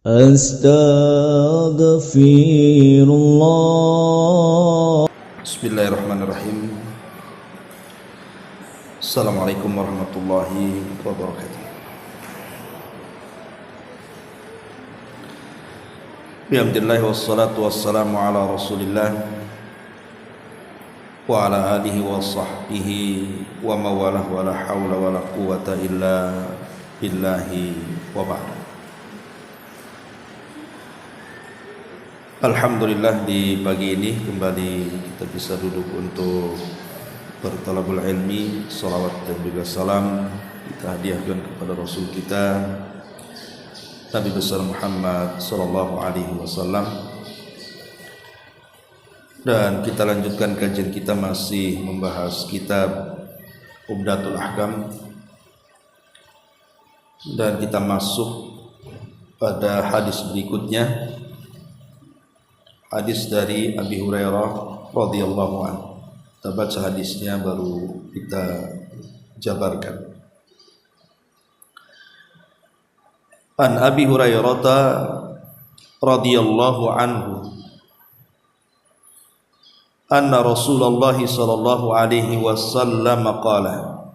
Astaghfirullah. Bismillahirrahmanirrahim. Assalamualaikum warahmatullahi wabarakatuh. Bihamdillah wassalatu wassalamu ala rasulillah wa ala alihi wa sahbihi wa mawalah wa la hawla wa la quwata illa billahi wa ba'd. Alhamdulillah, di pagi ini kembali kita bisa duduk untuk bertalabul ilmi. Salawat dan juga salam kita hadiahkan kepada Rasul kita Nabi besar Muhammad sallallahu alaihi wasallam. Dan kita lanjutkan kajian kita, masih membahas kitab Umdatul Ahkam, dan kita masuk pada hadis berikutnya, hadis dari Abi Hurairah radhiyallahu anhu. Kita baca hadisnya baru kita jabarkan. An Abi Hurairah radhiyallahu anhu anna Rasulullah sallallahu alaihi wasallam qala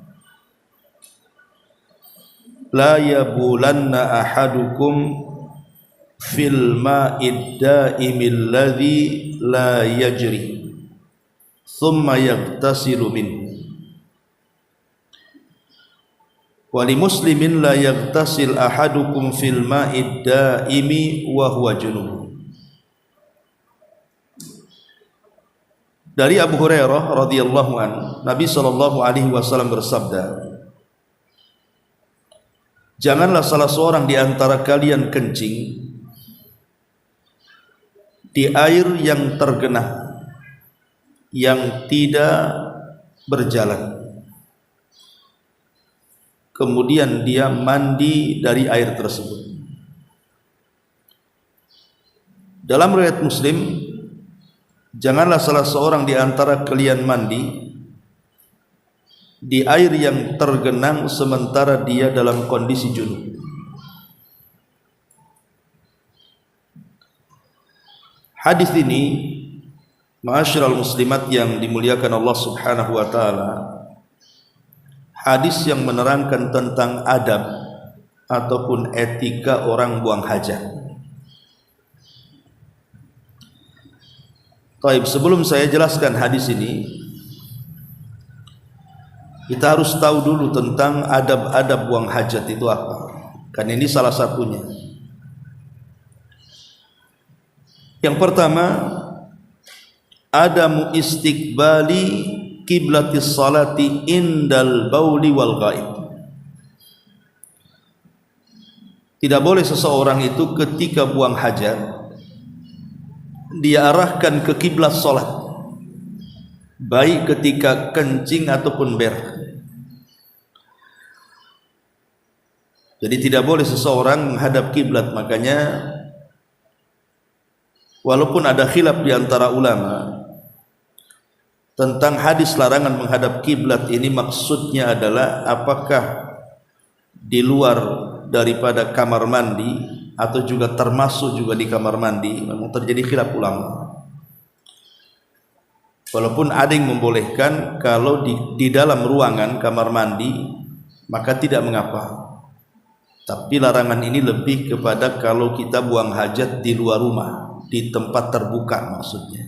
la yabulanna ahadukum fil ma'id da'imil ladzi la yajri thumma yaghtasilu minhu wa li muslimin la yaghtasil ahadukum fil ma'id da'imi wa huwa junub. Dari Abu Hurairah radhiyallahu an, Nabi sallallahu alaihi wasallam bersabda, janganlah salah seorang di antara kalian kencing di air yang tergenang, yang tidak berjalan, kemudian dia mandi dari air tersebut. Dalam riwayat Muslim, janganlah salah seorang di antara kalian mandi di air yang tergenang sementara dia dalam kondisi junub. Hadis ini, ma'asyiral muslimat yang dimuliakan Allah Subhanahu wa taala, hadis yang menerangkan tentang adab ataupun etika orang buang hajat. Baik, sebelum saya jelaskan hadis ini, kita harus tahu dulu tentang adab-adab buang hajat itu apa. Kan ini salah satunya. Yang pertama, adamu istiqbali qiblatis salati indal bauli wal ghaib. Tidak boleh seseorang itu ketika buang hajat dia arahkan ke kiblat salat, baik ketika kencing ataupun berak. Jadi tidak boleh seseorang menghadap kiblat. Makanya walaupun ada khilaf di antara ulama tentang hadis larangan menghadap kiblat ini, maksudnya adalah apakah di luar daripada kamar mandi atau juga termasuk juga di kamar mandi. Memang terjadi khilaf ulama. Walaupun ada yang membolehkan kalau di dalam ruangan kamar mandi maka tidak mengapa. Tapi larangan ini lebih kepada kalau kita buang hajat di luar rumah, di tempat terbuka maksudnya.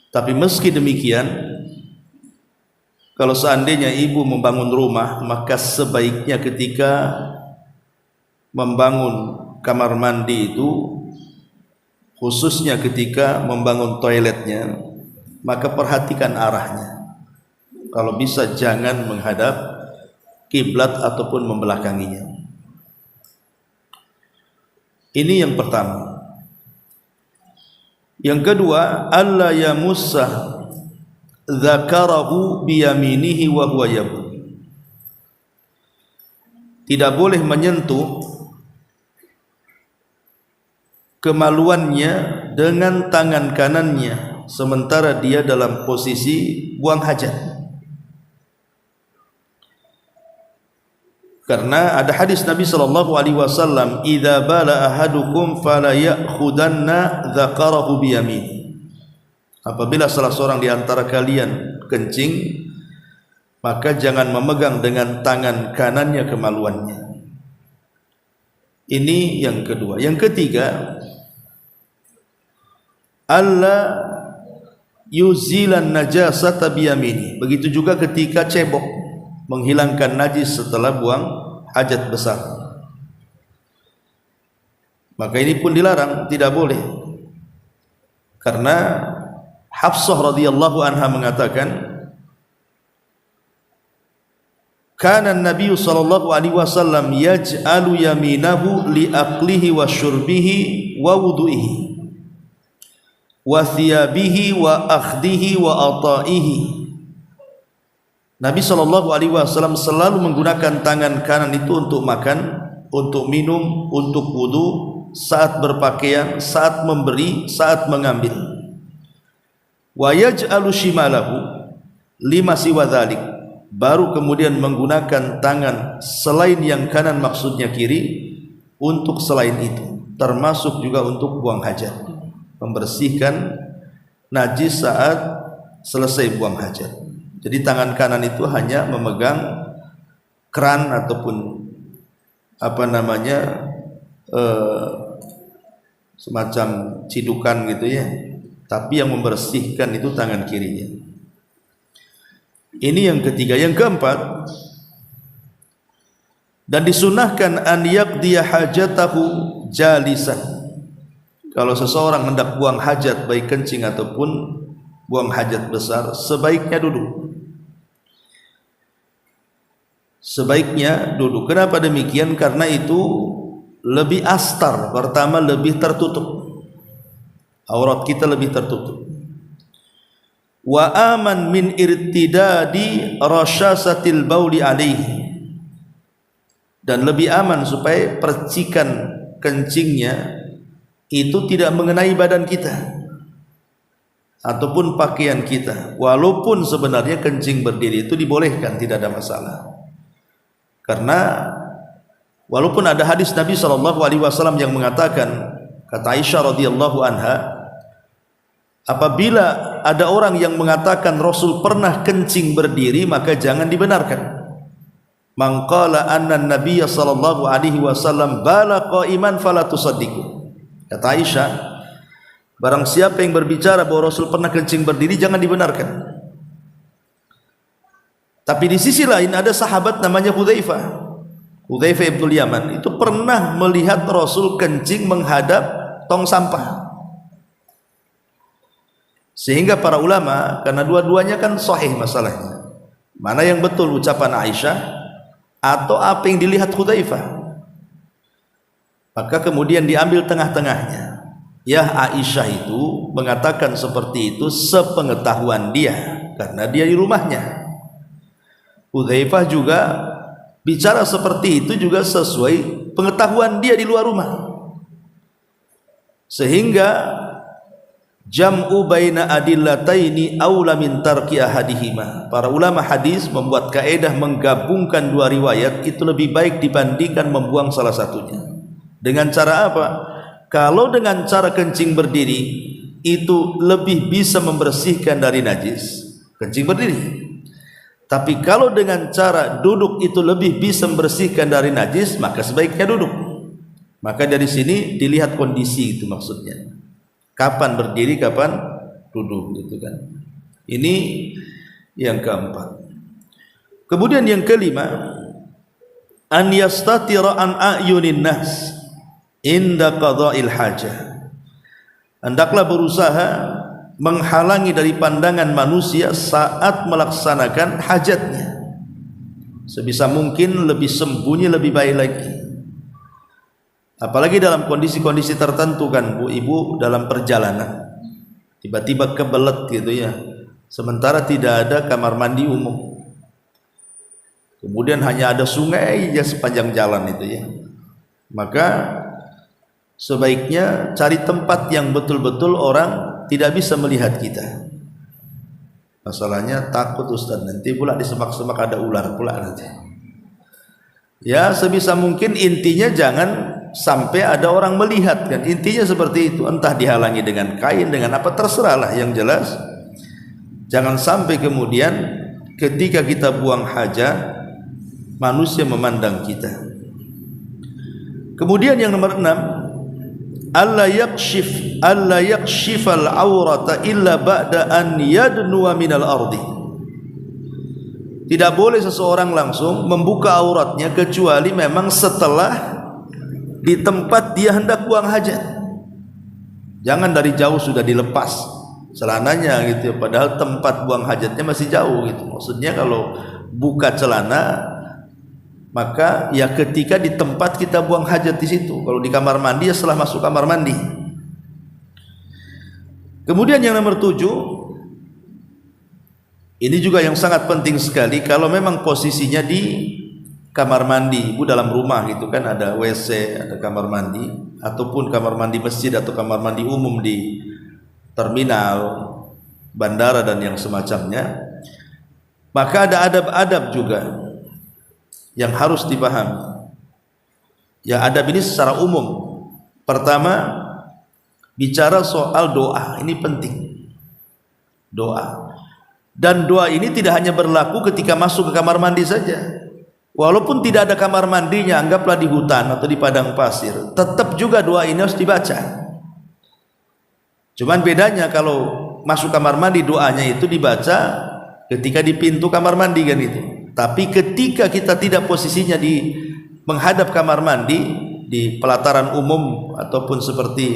Tapi meski demikian, kalau seandainya ibu membangun rumah, maka sebaiknya ketika membangun kamar mandi itu, khususnya ketika membangun toiletnya, maka perhatikan arahnya. Kalau bisa jangan menghadap kiblat ataupun membelakanginya. Ini yang pertama. Yang kedua, alla yamussa dzakarahu biyaminihi wa huwa yabul. Tidak boleh menyentuh kemaluannya dengan tangan kanannya sementara dia dalam posisi buang hajat. Karena ada hadis Nabi sallallahu alaihi wasallam, "Idza bala ahadukum fala ya'khudanna dzakarahu bi yamin." Apabila salah seorang di antara kalian kencing, maka jangan memegang dengan tangan kanannya kemaluannya. Ini yang kedua. Yang ketiga, alla yuzilan najasata bi yamini. Begitu juga ketika cebok, menghilangkan najis setelah buang hajat besar. Maka ini pun dilarang, tidak boleh. Karena Hafsah radhiyallahu anha mengatakan, kana an-nabiy sallallahu alaihi wasallam yaj'alu yaminahu li aqlihi wa syurbihi wa wudu'ihi wa thiyabihi wa akhdihi wa ata'ihi. Nabi sallallahu alaihi wasallam selalu menggunakan tangan kanan itu untuk makan, untuk minum, untuk wudu, saat berpakaian, saat memberi, saat mengambil. Wa yaj'alu shimalahu lima siwa dzalik. Baru kemudian menggunakan tangan selain yang kanan, maksudnya kiri, untuk selain itu, termasuk juga untuk buang hajat, membersihkan najis saat selesai buang hajat. Jadi tangan kanan itu hanya memegang keran ataupun semacam cidukan gitu ya. Tapi yang membersihkan itu tangan kirinya. Ini yang ketiga. Yang keempat, dan disunahkan an yaqdiya hajatahu jalisan. Kalau seseorang hendak buang hajat, baik kencing ataupun buang hajat besar, sebaiknya duduk. Sebaiknya duduk. Kenapa demikian? Karena itu lebih astar. Pertama, lebih tertutup. Aurat kita lebih tertutup. Wa aman min irtidadi rasyasatil bauli alaihi. Dan lebih aman supaya percikan kencingnya itu tidak mengenai badan kita ataupun pakaian kita. Walaupun sebenarnya kencing berdiri itu dibolehkan, tidak ada masalah. Karena walaupun ada hadis Nabi SAW yang mengatakan, kata Aisyah radhiyallahu anha, apabila ada orang yang mengatakan Rasul pernah kencing berdiri, maka jangan dibenarkan. Man qala anna an-nabiy sallallahu alaihi wasallam bala qa'iman fala tusaddiqu. Kata Aisyah, barang siapa yang berbicara bahwa Rasul pernah kencing berdiri, jangan dibenarkan. Tapi di sisi lain ada sahabat namanya Hudzaifah ibn Yaman, itu pernah melihat Rasul kencing menghadap tong sampah. Sehingga para ulama, karena dua-duanya kan sahih masalahnya, mana yang betul ucapan Aisyah atau apa yang dilihat Hudzaifah, maka kemudian diambil tengah-tengahnya. Ya, Aisyah itu mengatakan seperti itu sepengetahuan dia, karena dia di rumahnya. Hudzaifah juga bicara seperti itu juga sesuai pengetahuan dia di luar rumah. Sehingga jam'u baina adillataini aula min tarki ahadihima. Para ulama hadis membuat kaedah menggabungkan dua riwayat itu lebih baik dibandingkan membuang salah satunya. Dengan cara apa? Kalau dengan cara kencing berdiri itu lebih bisa membersihkan dari najis, kencing berdiri. Tapi kalau dengan cara duduk itu lebih bisa membersihkan dari najis, maka sebaiknya duduk. Maka dari sini dilihat kondisi itu maksudnya. Kapan berdiri, kapan duduk gitu kan. Ini yang keempat. Kemudian yang kelima, an yastatira an a'yunin nas inda qada'il hajah. Hendaklah berusaha menghalangi dari pandangan manusia saat melaksanakan hajatnya. Sebisa mungkin lebih sembunyi, lebih baik lagi. Apalagi dalam kondisi-kondisi tertentu kan Bu Ibu, dalam perjalanan tiba-tiba kebelet gitu ya, sementara tidak ada kamar mandi umum, kemudian hanya ada sungai ya sepanjang jalan itu ya, maka sebaiknya cari tempat yang betul-betul orang tidak bisa melihat kita. Masalahnya takut Ustaz, nanti pula di semak-semak ada ular pula nanti. Ya, sebisa mungkin intinya jangan sampai ada orang melihat kan. Intinya seperti itu, entah dihalangi dengan kain, dengan apa, terserahlah, yang jelas jangan sampai kemudian ketika kita buang hajat manusia memandang kita. Kemudian yang nomor 6, alla yakshifal aurata illa ba'da an yadnuwa minal ardi. Tidak boleh seseorang langsung membuka auratnya kecuali memang setelah di tempat dia hendak buang hajat. Jangan dari jauh sudah dilepas celananya gitu, padahal tempat buang hajatnya masih jauh gitu. Maksudnya kalau buka celana, maka ya ketika di tempat kita buang hajat di situ. Kalau di kamar mandi ya setelah masuk kamar mandi. Kemudian yang nomor 7, ini juga yang sangat penting sekali. Kalau memang posisinya di kamar mandi, ibu dalam rumah gitu kan, ada WC, ada kamar mandi, ataupun kamar mandi masjid atau kamar mandi umum di terminal, bandara dan yang semacamnya, maka ada adab-adab juga yang harus dipahami. Ya, adab ini secara umum. Pertama, bicara soal doa, ini penting. Doa. Dan doa ini tidak hanya berlaku ketika masuk ke kamar mandi saja. Walaupun tidak ada kamar mandinya, anggaplah di hutan atau di padang pasir, tetap juga doa ini harus dibaca. Cuman bedanya kalau masuk kamar mandi doanya itu dibaca ketika di pintu kamar mandi kan itu. Tapi ketika kita tidak posisinya di menghadap kamar mandi, di pelataran umum ataupun seperti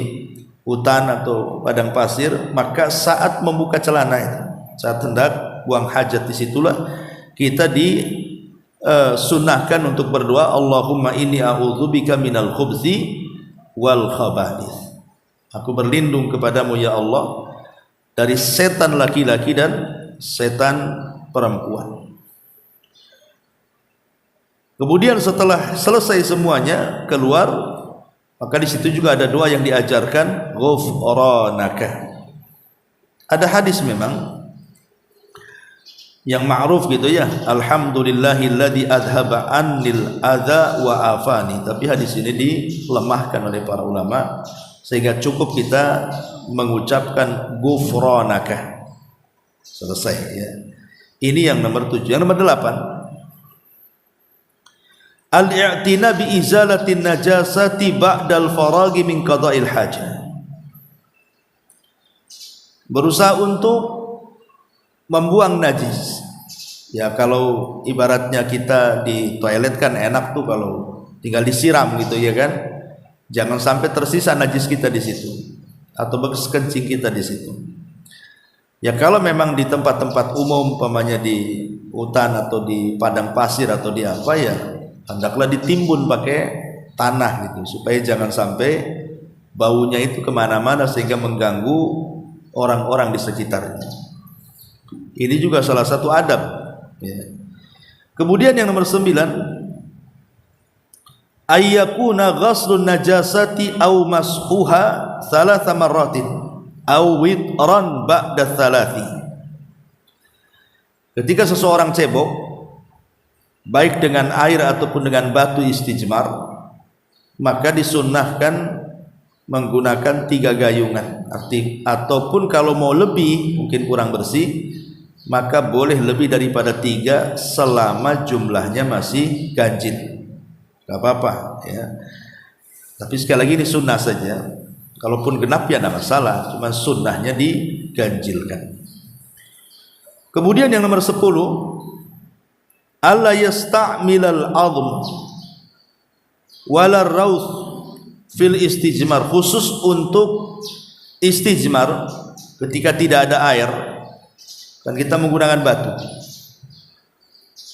hutan atau padang pasir, maka saat membuka celana itu, saat hendak buang hajat, disitulah kita disunnahkan untuk berdoa, Allahumma inni a'udzubika minal khubthi wal khaba'ith. Aku berlindung kepadamu ya Allah dari setan laki-laki dan setan perempuan. Kemudian setelah selesai semuanya keluar, maka di situ juga ada doa yang diajarkan, ghufranaka. Ada hadis memang yang ma'ruf gitu ya, alhamdulillahilladzi adhaba annil adza wa afani. Tapi hadis ini dilemahkan oleh para ulama sehingga cukup kita mengucapkan ghufranaka. Selesai ya. Ini yang nomor 7. Yang nomor 8, al-i'tina bi izalatin najasati ba'dal faragi min qada'il hajah. Berusaha untuk membuang najis. Ya, kalau ibaratnya kita di toilet kan enak tuh kalau tinggal disiram gitu ya kan. Jangan sampai tersisa najis kita di situ atau bekas kencing kita di situ. Ya, kalau memang di tempat-tempat umum, umpamanya di hutan atau di padang pasir atau di apa, ya hendaklah ditimbun pakai tanah gitu, supaya jangan sampai baunya itu kemana-mana sehingga mengganggu orang-orang di sekitarnya. Ini juga salah satu adab ya. Kemudian yang nomor 9, ayyakuna ghaslun najasati au mashuha thalatha marratin au witran ba'da thalathi. Ketika seseorang cebok, baik dengan air ataupun dengan batu istijmar, maka disunnahkan menggunakan 3 gayungan. Ataupun kalau mau lebih, mungkin kurang bersih, maka boleh lebih daripada 3 selama jumlahnya masih ganjil, gak apa-apa ya. Tapi sekali lagi ini sunnah saja. Kalaupun genap ya tidak masalah, cuma sunnahnya diganjilkan. Kemudian yang nomor 10, alla yasta'milal adhm wala rawth fil istijmar. Khusus untuk istijmar ketika tidak ada air dan kita menggunakan batu,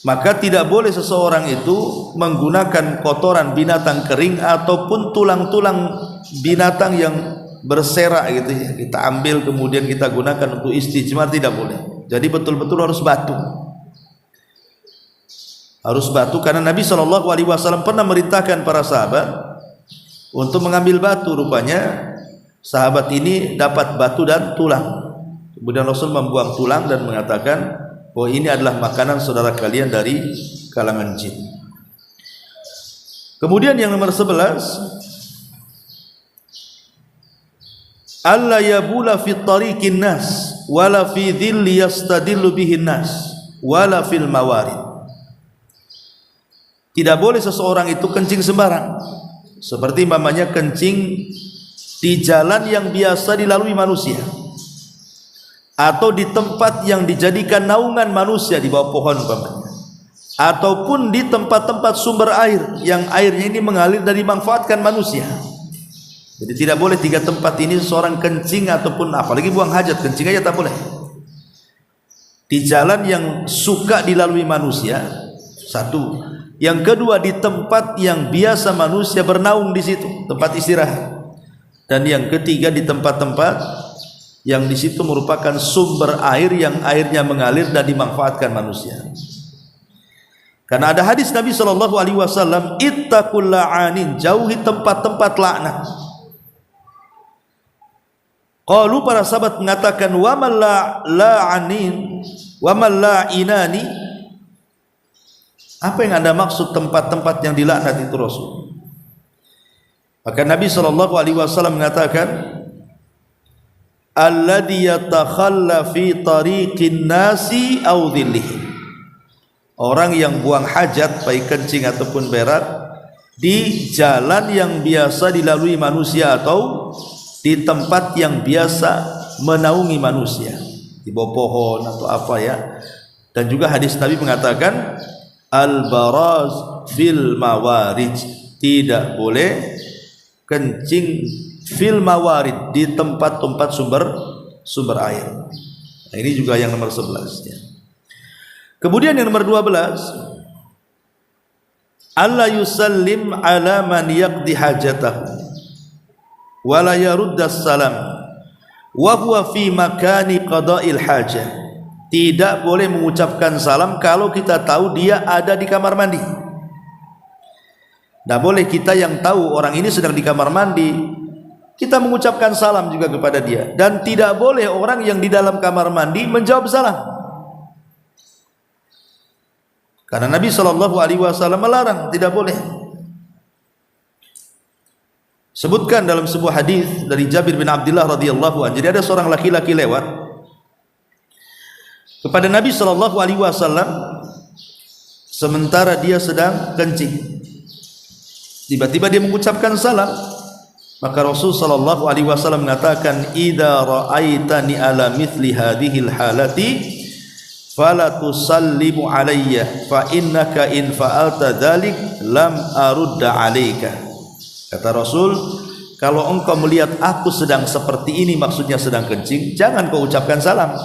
maka tidak boleh seseorang itu menggunakan kotoran binatang kering ataupun tulang-tulang binatang yang berserak gitu ya, kita ambil kemudian kita gunakan untuk istijmar, tidak boleh. Jadi betul-betul harus batu. Harus batu, karena Nabi SAW pernah merintahkan para sahabat untuk mengambil batu. Rupanya sahabat ini dapat batu dan tulang. Kemudian Rasul membuang tulang dan mengatakan bahwa ini adalah makanan saudara kalian dari kalangan jin. Kemudian yang nomor 11, alla yabula fi tariqin nas wala fi dhilli yastadillu bihin nas wala fil mawarid. Tidak boleh seseorang itu kencing sembarang, seperti mamanya kencing di jalan yang biasa dilalui manusia, atau di tempat yang dijadikan naungan manusia di bawah pohon umpamanya, ataupun di tempat-tempat sumber air yang airnya ini mengalir dan dimanfaatkan manusia. Jadi tidak boleh 3 tempat ini seorang kencing ataupun apalagi buang hajat, kencing aja tak boleh. Di jalan yang suka dilalui manusia, satu. Yang kedua, di tempat yang biasa manusia bernaung di situ, tempat istirahat. Dan yang ketiga, di tempat-tempat yang di situ merupakan sumber air yang airnya mengalir dan dimanfaatkan manusia. Karena ada hadis Nabi SAW, ittaqul la'anin, jauhi tempat-tempat laknat. Qalu, para sahabat mengatakan, wa man la'anin wa man la'inani. Apa yang Anda maksud tempat-tempat yang dilaknat itu Rasul? Maka Nabi SAW mengatakan, alladhi yatakhalla fi tariqin nasi aw dhillihim. Orang yang buang hajat, baik kencing ataupun berak, di jalan yang biasa dilalui manusia atau di tempat yang biasa menaungi manusia, di bawah pohon atau apa ya. Dan juga hadis Nabi mengatakan, al-baraz fil mawarid, tidak boleh kencing fil mawarid, di tempat-tempat sumber air. Nah, ini juga yang nomor 11 ya. Kemudian yang nomor 12, alla yusallim ala man yaqdi hajatahu wa la yaruddas salam wa huwa fi makani qada'il hajah. Tidak boleh mengucapkan salam kalau kita tahu dia ada di kamar mandi. Tidak boleh kita yang tahu orang ini sedang di kamar mandi, kita mengucapkan salam juga kepada dia. Dan tidak boleh orang yang di dalam kamar mandi menjawab salam, karena Nabi SAW melarang, tidak boleh. Sebutkan dalam sebuah hadis dari Jabir bin Abdullah radhiyallahu anhu. Jadi ada seorang laki-laki lewat kepada Nabi SAW sementara dia sedang kencing. Tiba-tiba dia mengucapkan salam. Maka Rasul SAW mengatakan, idza ra'aitani ala mithli hadhil halati fala tusallimu alayya fa innaka in fa'alta dzalik lam arudda alayka. Kata Rasul, kalau engkau melihat aku sedang seperti ini, maksudnya sedang kencing, jangan kau ucapkan salam,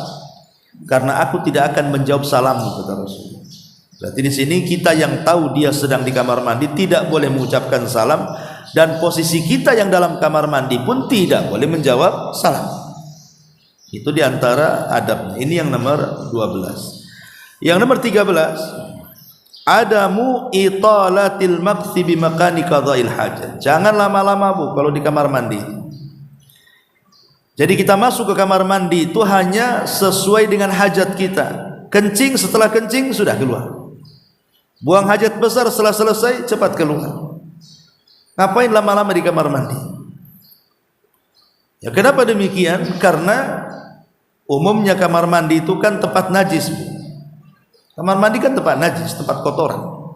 karena aku tidak akan menjawab salammu, kata Rasul. Berarti di sini kita yang tahu dia sedang di kamar mandi tidak boleh mengucapkan salam, dan posisi kita yang dalam kamar mandi pun tidak boleh menjawab salam. Itu diantara adabnya. Ini yang nomor 12. Yang nomor 13, adamu italatil maqsi bi makani qada'il hajat. Jangan lama-lama Bu kalau di kamar mandi. Jadi kita masuk ke kamar mandi itu hanya sesuai dengan hajat kita. Kencing, setelah kencing sudah keluar. Buang hajat besar, setelah selesai cepat keluar. Ngapain lama-lama di kamar mandi? Ya, kenapa demikian? Karena umumnya kamar mandi itu kan tempat najis. Kamar mandi kan tempat najis, tempat kotoran.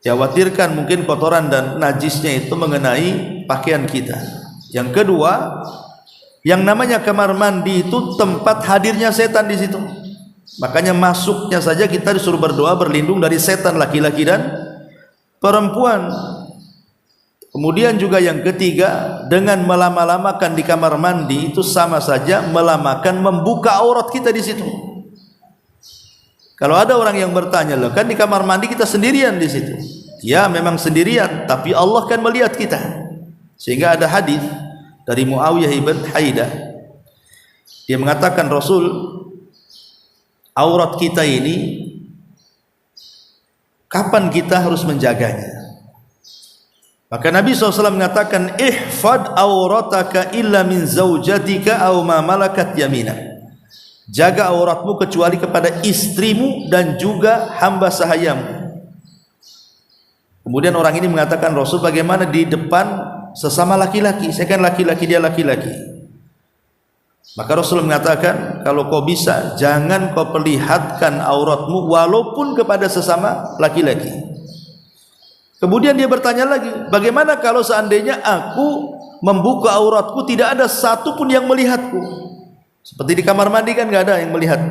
Khawatirkan mungkin kotoran dan najisnya itu mengenai pakaian kita. Yang kedua, yang namanya kamar mandi itu tempat hadirnya setan di situ. Makanya masuknya saja kita disuruh berdoa berlindung dari setan laki-laki dan perempuan. Kemudian juga yang ketiga, dengan melama-lamakan di kamar mandi itu sama saja melamakan membuka aurat kita di situ. Kalau ada orang yang bertanya, loh kan di kamar mandi kita sendirian di situ. Ya memang sendirian, tapi Allah kan melihat kita. Sehingga ada hadis dari Muawiyah ibn Haidah. Dia mengatakan, Rasul, aurat kita ini kapan kita harus menjaganya? Maka Nabi SAW mengatakan, ihfad aurataka illa min zaujatika aw ma malakat yaminak. Jaga auratmu kecuali kepada istrimu dan juga hamba sahayamu. Kemudian orang ini mengatakan, Rasul bagaimana di depan sesama laki-laki? Saya kan laki-laki, dia laki-laki. Maka Rasul mengatakan, kalau kau bisa, jangan kau perlihatkan auratmu walaupun kepada sesama laki-laki. Kemudian dia bertanya lagi, bagaimana kalau seandainya aku membuka auratku, tidak ada satu pun yang melihatku? Seperti di kamar mandi kan nggak ada yang melihat.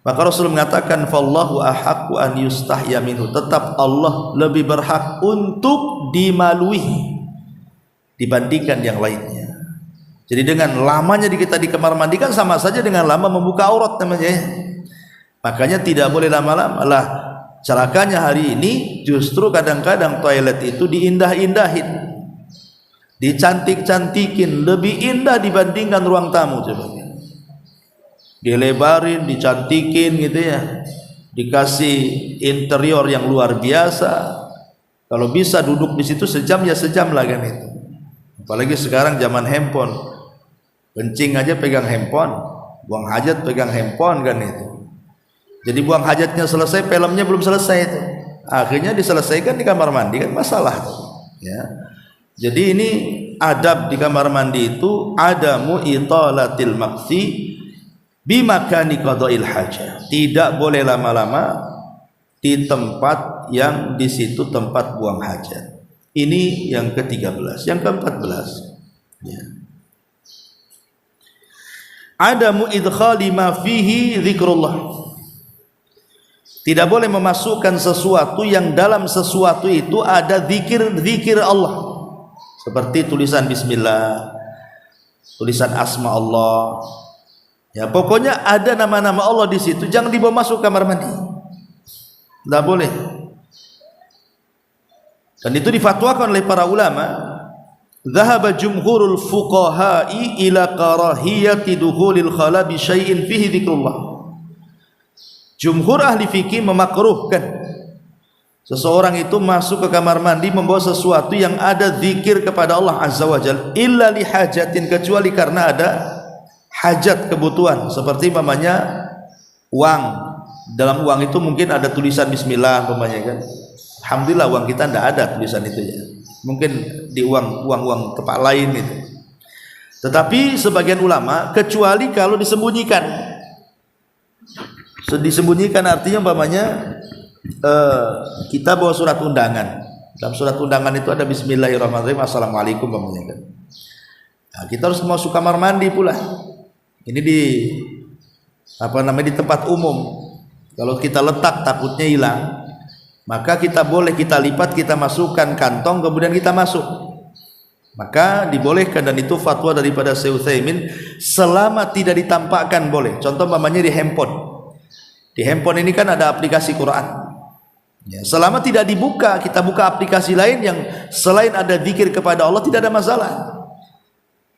Maka Rasul mengatakan, fallahu ahaqqu an yustahya minhu. Tetap Allah lebih berhak untuk dimalui dibandingkan yang lainnya. Jadi dengan lamanya kita di kamar mandi kan sama saja dengan lama membuka aurat namanya. Makanya tidak boleh lama-lama lah. Celakanya hari ini justru kadang-kadang toilet itu diindah-indahin, dicantik-cantikin, lebih indah dibandingkan ruang tamu. Coba dilebarin, dicantikin gitu ya, dikasih interior yang luar biasa. Kalau bisa duduk di situ sejam ya sejam lah kan itu. Apalagi sekarang zaman handphone, kencing aja pegang handphone, buang hajat pegang handphone kan itu. Jadi buang hajatnya selesai, filmnya belum selesai itu. Akhirnya diselesaikan di kamar mandi kan masalah ya. Jadi ini adab di kamar mandi itu adamu italatil maqsi bimakani qada'il hajah. Tidak boleh lama-lama di tempat yang di situ tempat buang hajat. Ini yang ke-13. Yang ke-14 ya. Adamu idkhali ma fihi zikrullah. Tidak boleh memasukkan sesuatu yang dalam sesuatu itu ada zikir Allah. Seperti tulisan bismillah, tulisan asma Allah. Ya, pokoknya ada nama-nama Allah di situ, jangan dibawa masuk kamar mandi. Tidak boleh. Dan itu difatwakan oleh para ulama. Dhahaba jumhurul fuqaha'i ila karahiyati dukhulil khala bi syai'in fihi dzikrullah. Jumhur ahli fikih memakruhkan seseorang itu masuk ke kamar mandi membawa sesuatu yang ada zikir kepada Allah Azza wa Jalla, illa li hajatin, kecuali karena ada hajat, kebutuhan. Seperti umpamanya uang, dalam uang itu mungkin ada tulisan bismillah umpamanya kan. Alhamdulillah uang kita tidak ada tulisan itu ya. Mungkin di uang tempat lain itu. Tetapi sebagian ulama kecuali kalau disembunyikan. Disembunyikan artinya umpamanya kita bawa surat undangan. Dalam surat undangan itu ada bismillahirrahmanirrahim, assalamualaikum umpamanya kan. Nah, kita harus masuk kamar mandi pula. Ini di di tempat umum. Kalau kita letak takutnya hilang, maka kita boleh kita lipat, kita masukkan kantong, kemudian kita masuk. Maka dibolehkan, dan itu fatwa daripada Syekh Utsaimin, selama tidak ditampakkan boleh. Contoh umpamanya di handphone. Di handphone ini kan ada aplikasi Quran. Ya, selama tidak dibuka, kita buka aplikasi lain yang selain ada zikir kepada Allah, tidak ada masalah.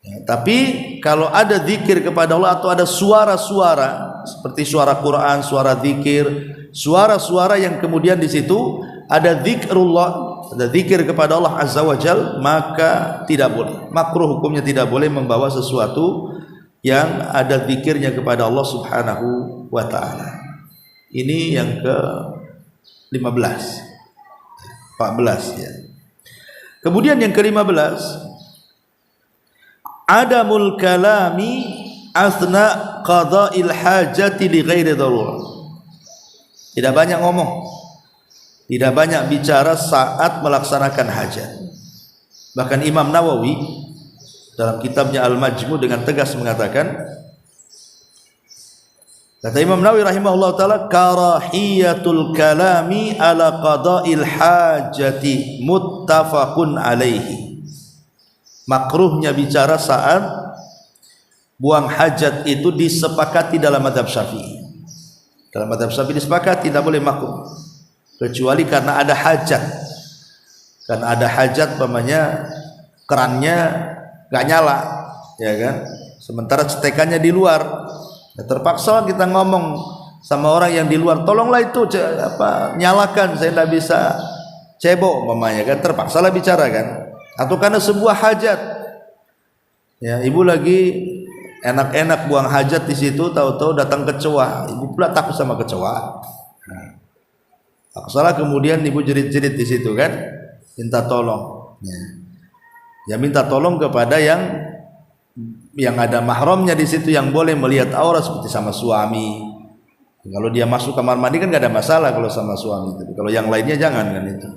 Ya, tapi kalau ada zikir kepada Allah atau ada suara-suara seperti suara Quran, suara zikir, suara-suara yang kemudian di situ ada zikrullah, ada zikir kepada Allah Azza wa Jal, maka tidak boleh. Makruh hukumnya, tidak boleh membawa sesuatu yang ada zikirnya kepada Allah Subhanahu wa Ta'ala. Ini yang ke-15, 14 ya. Kemudian yang ke-15, adamul kalami asna qada'il hajati li ghairi darurah. Tidak banyak ngomong, tidak banyak bicara saat melaksanakan hajat. Bahkan Imam Nawawi dalam kitabnya Al-Majmu' dengan tegas mengatakan, kata Imam Nawawi rahimahullah ta'ala, karahiyatul kalami ala qada'il hajati muttafaqun alaihi. Makruhnya bicara saat buang hajat itu disepakati dalam mazhab Syafi'i. Dalam mazhab Syafi'i disepakati tidak boleh makruh, kecuali karena ada hajat. Karena ada hajat, umpamanya kerannya gak nyala, ya kan? Sementara cetekannya di luar. Ya, terpaksa kita ngomong sama orang yang di luar, tolonglah itu nyalakan, saya tidak bisa cebok umpamanya kan, terpaksalah bicara kan. Atau karena sebuah hajat, ya ibu lagi enak-enak buang hajat di situ, tahu-tahu datang kecoa, ibu pula takut sama kecoa. Nah, Salah kemudian ibu jerit-jerit di situ kan, minta tolong. Ya minta tolong kepada yang ada mahramnya di situ, yang boleh melihat aurat seperti sama suami. Kalau dia masuk kamar mandi kan gak ada masalah kalau sama suami itu. Kalau yang lainnya jangan kan itu.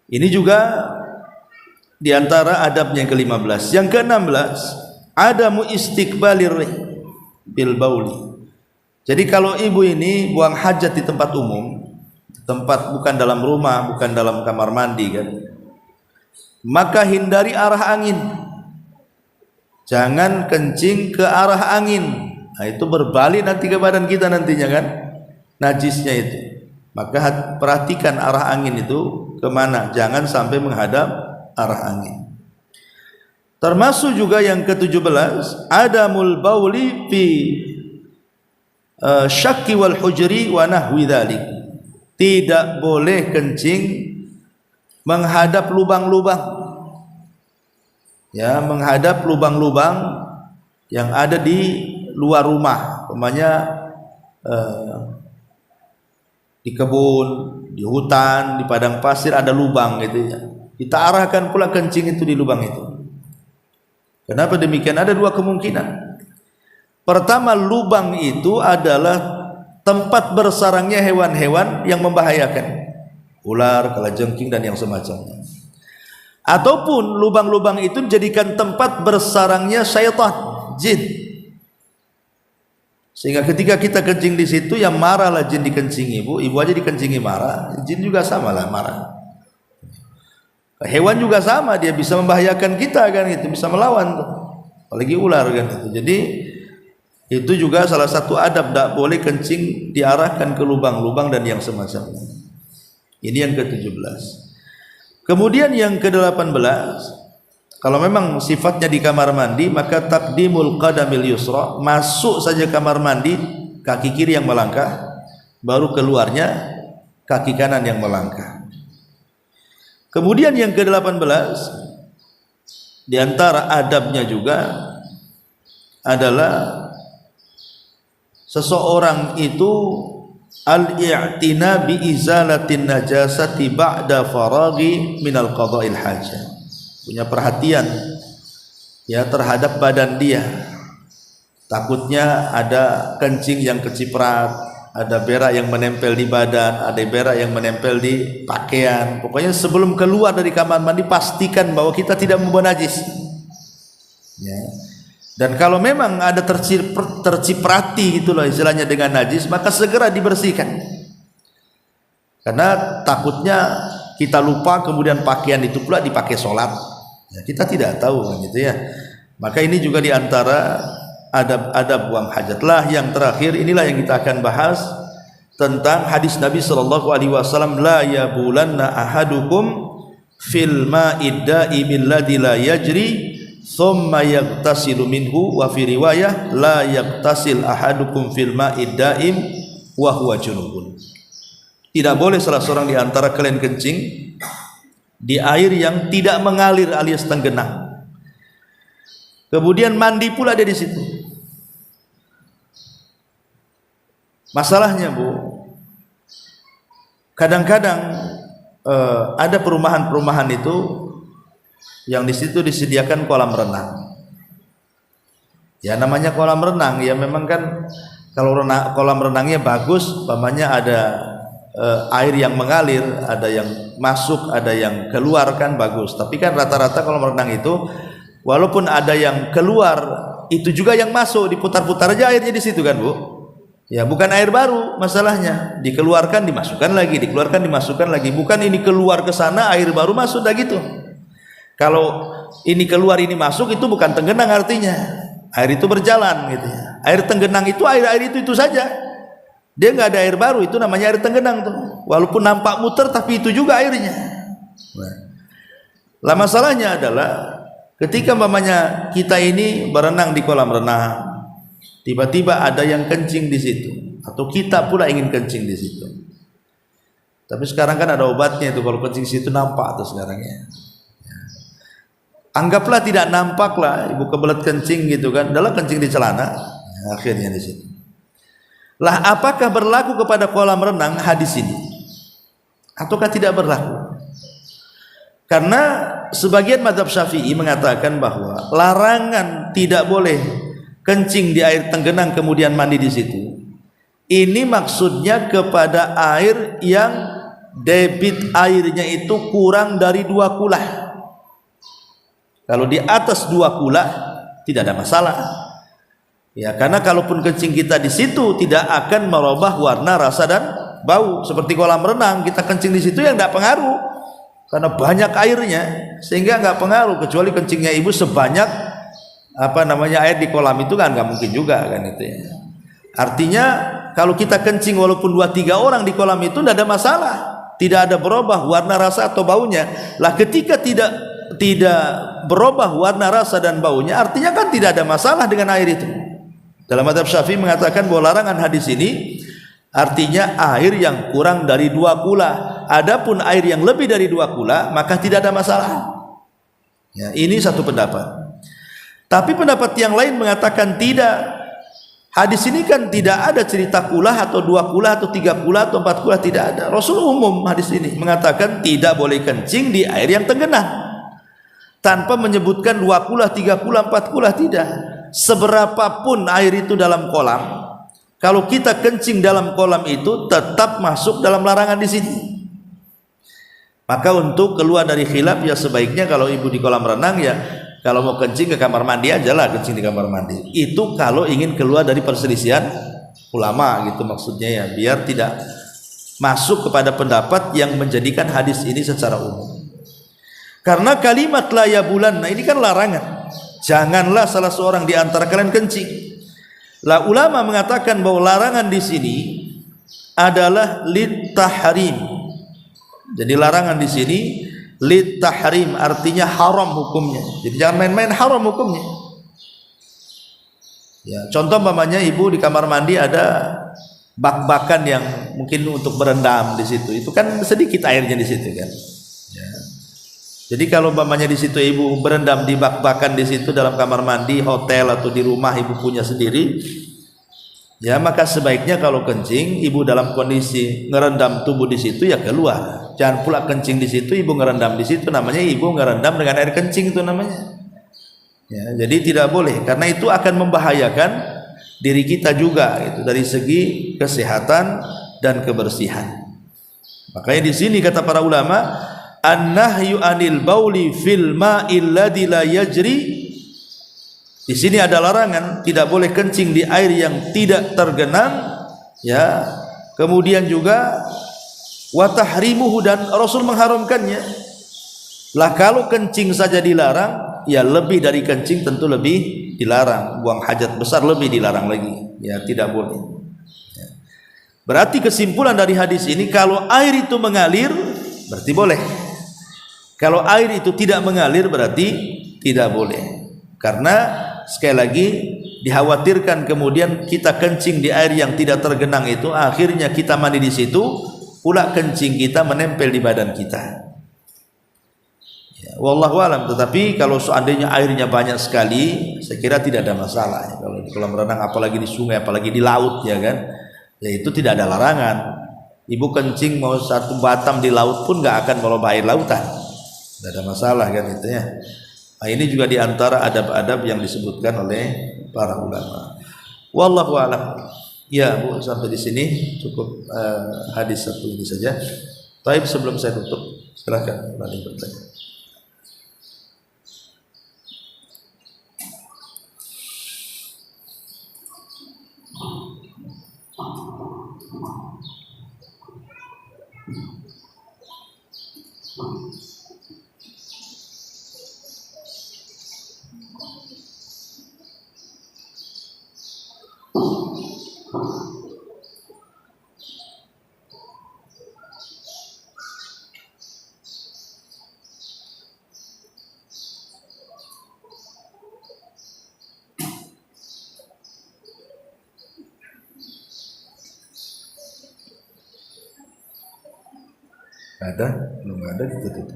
Ini juga diantara adabnya yang ke-15. Yang ke-16, adamu istiqbalir bil bauli. Jadi kalau ibu ini buang hajat di tempat umum, tempat bukan dalam rumah, bukan dalam kamar mandi kan, maka hindari arah angin. Jangan kencing ke arah angin. Nah, itu berbalik nanti ke badan kita nantinya kan, najisnya itu. Maka perhatikan arah angin itu kemana, jangan sampai menghadap arah angin. Termasuk juga yang ke-17, adamul bauli fi syakki wal hujri wa nahwi dzalik. Tidak boleh kencing menghadap lubang-lubang. Ya, menghadap lubang-lubang yang ada di luar rumah, umpamanya di kebun, di hutan, di padang pasir ada lubang gitu ya. Kita arahkan pula kencing itu di lubang itu. Kenapa demikian? Ada dua kemungkinan. Pertama, lubang itu adalah tempat bersarangnya hewan-hewan yang membahayakan, ular, kalajengking dan yang semacamnya. Ataupun lubang-lubang itu dijadikan tempat bersarangnya syaitan, jin. Sehingga ketika kita kencing di situ, yang marahlah jin dikencingi, ibu aja dikencingi marah, jin juga sama lah marah. Hewan juga sama, dia bisa membahayakan kita kan, itu bisa melawan tuh. Apalagi ular kan itu. Jadi itu juga salah satu adab, tidak boleh kencing diarahkan ke lubang-lubang dan yang semacamnya. Ini yang ke-17. Kemudian yang ke-18, kalau memang sifatnya di kamar mandi, maka taqdimul qadamil yusra, masuk saja kamar mandi kaki kiri yang melangkah, baru keluarnya kaki kanan yang melangkah. Kemudian yang ke-18, di antara adabnya juga adalah seseorang itu al-i'tina bi izalatin najasati ba'da faraghi minal qada'il hajah. Punya perhatian ya terhadap badan dia. Takutnya ada kencing yang keciprat, ada berak yang menempel di badan, ada berak yang menempel di pakaian. Pokoknya sebelum keluar dari kamar mandi pastikan bahwa kita tidak membawa najis. Ya. Dan kalau memang ada terciprati itulah istilahnya dengan najis, maka segera dibersihkan. Karena takutnya kita lupa kemudian pakaian itu pula dipakai sholat. Ya, kita tidak tahu kan gitu ya. Maka ini juga diantara adab-adab buang hajat. Lah yang terakhir inilah yang kita akan bahas tentang hadis Nabi sallallahu alaihi wasallam, la yabulanna ahadukum fil ma'id da'imil ladzi la yajri thumma yaghtasilu minhu, wa fi riwayah la yaghtasil ahadukum fil ma'id da'im wa huwa junubun. Tidak boleh salah seorang di antara kalian kencing di air yang tidak mengalir alias tenggenang. Kemudian mandi pula dia di situ. Masalahnya Bu, kadang-kadang ada perumahan-perumahan itu yang di situ disediakan kolam renang. Ya namanya kolam renang ya memang kan kalau kolam renangnya bagus, umpamanya ada air yang mengalir, ada yang masuk, ada yang keluar kan bagus. Tapi kan rata-rata kolam renang itu walaupun ada yang keluar, itu juga yang masuk, diputar-putar aja airnya di situ kan Bu. Ya bukan air baru masalahnya, dikeluarkan dimasukkan lagi, dikeluarkan dimasukkan lagi. Bukan ini keluar ke sana air baru masuk dah gitu. Kalau ini keluar ini masuk itu bukan tenggenang artinya. Air itu berjalan gitu ya. Air tenggenang itu air itu saja. Dia nggak ada air baru, itu namanya air tenggenang tuh. Walaupun nampak muter tapi itu juga airnya. Lah masalahnya adalah ketika umpamanya kita ini berenang di kolam renang, tiba-tiba ada yang kencing di situ, atau kita pula ingin kencing di situ. Tapi sekarang kan ada obatnya itu, kalau kencing di situ nampak tuh sekarang ya. Anggaplah tidak nampak lah, ibu kebelet kencing gitu kan, adalah kencing di celana, akhirnya di situ. Lah apakah berlaku kepada kolam renang hadis ini ataukah tidak berlaku? Karena sebagian mazhab Syafi'i mengatakan bahwa larangan tidak boleh kencing di air tenggenang kemudian mandi di situ. Ini maksudnya kepada air yang debit airnya itu kurang dari 2 kulah. Kalau di atas 2 kulah tidak ada masalah. Ya, karena kalaupun kencing kita di situ tidak akan merubah warna, rasa dan bau. Seperti kolam renang, kita kencing di situ yang tidak pengaruh karena banyak airnya, sehingga nggak pengaruh. Kecuali kencingnya ibu sebanyak air di kolam itu kan nggak mungkin juga kan itu ya. Artinya kalau kita kencing walaupun 2-3 orang di kolam itu tidak ada masalah, tidak ada berubah warna, rasa atau baunya. Lah ketika tidak berubah warna, rasa dan baunya, artinya kan tidak ada masalah dengan air itu. Dalam mazhab Syafi'i mengatakan bahwa larangan hadis ini artinya air yang kurang dari 2 kula. Adapun air yang lebih dari 2 kula maka tidak ada masalah. Ya, ini satu pendapat. Tapi pendapat yang lain mengatakan tidak. Hadis ini kan tidak ada cerita kulah atau 2 kulah atau 3 kulah atau 4 kulah, tidak ada. Rasul umum hadis ini mengatakan tidak boleh kencing di air yang tenggenang tanpa menyebutkan 2 kulah, 3 kulah, 4 kulah, tidak. Seberapapun air itu dalam kolam, kalau kita kencing dalam kolam itu tetap masuk dalam larangan di sini. Maka untuk keluar dari khilaf ya sebaiknya kalau ibu di kolam renang ya kalau mau kencing ke kamar mandi aja lah, kencing di kamar mandi. Itu kalau ingin keluar dari perselisihan ulama gitu maksudnya ya, biar tidak masuk kepada pendapat yang menjadikan hadis ini secara umum. Karena kalimat la yabulan, nah ini kan larangan. Janganlah salah seorang di antara kalian kencing. Lah ulama mengatakan bahwa larangan di sini adalah litahrim. Jadi larangan di sini litahrim artinya haram hukumnya. Jadi jangan main-main, haram hukumnya. Ya, contoh umpamanya ibu di kamar mandi ada bak-bakan yang mungkin untuk berendam di situ. Itu kan sedikit airnya di situ kan. Ya. Jadi kalau umpamanya di situ ibu berendam di bak-bakan di situ dalam kamar mandi hotel atau di rumah ibu punya sendiri, ya maka sebaiknya kalau kencing ibu dalam kondisi ngerendam tubuh di situ ya keluar. Jangan pula kencing di situ ibu ngerendam di situ, namanya ibu ngerendam dengan air kencing itu namanya. Ya, jadi tidak boleh karena itu akan membahayakan diri kita juga itu dari segi kesehatan dan kebersihan. Makanya di sini kata para ulama an-nahyu anil bauli fil ma'il ladzi la yajri. Di sini ada larangan tidak boleh kencing di air yang tidak tergenang ya. Kemudian juga wa tahrimuhu, dan Rasul mengharamkannya. Lah kalau kencing saja dilarang, ya lebih dari kencing tentu lebih dilarang. Buang hajat besar lebih dilarang lagi. Ya tidak boleh. Ya. Berarti kesimpulan dari hadis ini kalau air itu mengalir berarti boleh. Kalau air itu tidak mengalir berarti tidak boleh. Karena sekali lagi dikhawatirkan kemudian kita kencing di air yang tidak tergenang itu, akhirnya kita mandi di situ, pula kencing kita menempel di badan kita. Ya, wallahu alam. Tetapi kalau seandainya airnya banyak sekali, saya kira tidak ada masalah. Ya, kalau di kolam renang, apalagi di sungai, apalagi di laut, ya kan, ya itu tidak ada larangan. Ibu kencing mau 1 batam di laut pun nggak akan merubah air lautan. Tidak ada masalah kan itu ya. Nah, ini juga diantara adab-adab yang disebutkan oleh para ulama. Wallahu a'lam. Ya Bu, sampai di sini cukup hadis satu ini saja. Baik, sebelum saya tutup, silakan ada yang bertanya. Ada? Belum ada, ditutup.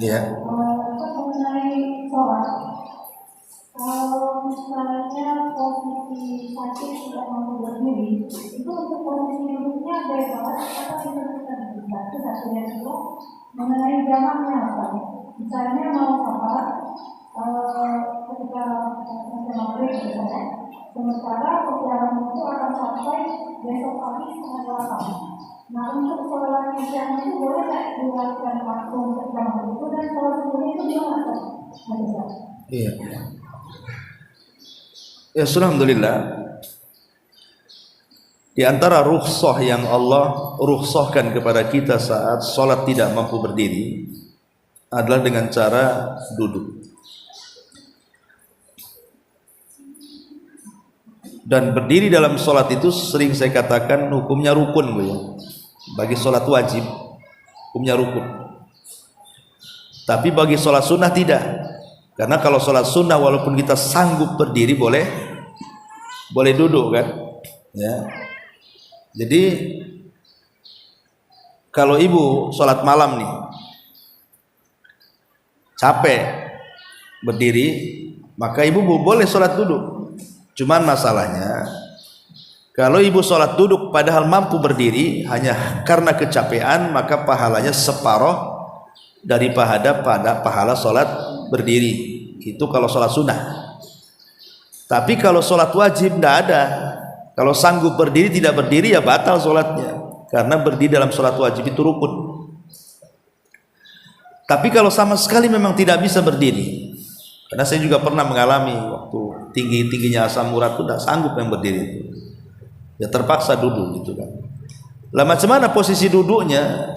Iya. berdiri itu untuk posisi duduknya bebas atau kita bisa itu satu yang kedua mengenai jamaknya Pak. Misalnya mau sholat ketika maghrib misalnya, sementara perjalanan itu akan sampai besok pagi setengah 8. Nah untuk sholat isya itu boleh nggak dilakukan waktu untuk jam itu dan sholat subuh itu gimana? Iya. Ya, alhamdulillah. Di antara rukhsah yang Allah rukhsahkan kepada kita saat sholat tidak mampu berdiri adalah dengan cara duduk. Dan berdiri dalam sholat itu sering saya katakan hukumnya rukun, Bu, ya. Bagi sholat wajib hukumnya rukun. Tapi bagi sholat sunnah tidak. Karena kalau sholat sunnah walaupun kita sanggup berdiri boleh duduk kan, ya. Jadi kalau ibu sholat malam nih capek berdiri, maka ibu boleh sholat duduk. Cuman masalahnya kalau ibu sholat duduk padahal mampu berdiri hanya karena kecapean, maka pahalanya separuh daripada pahala sholat berdiri. Itu kalau sholat sunnah. Tapi kalau sholat wajib tidak ada. Kalau sanggup berdiri tidak berdiri ya batal sholatnya, karena berdiri dalam sholat wajib itu rukun. Tapi kalau sama sekali memang tidak bisa berdiri, karena saya juga pernah mengalami waktu tingginya asam urat itu tidak sanggup yang berdiri, ya terpaksa duduk gitu kan. Lah macam mana posisi duduknya?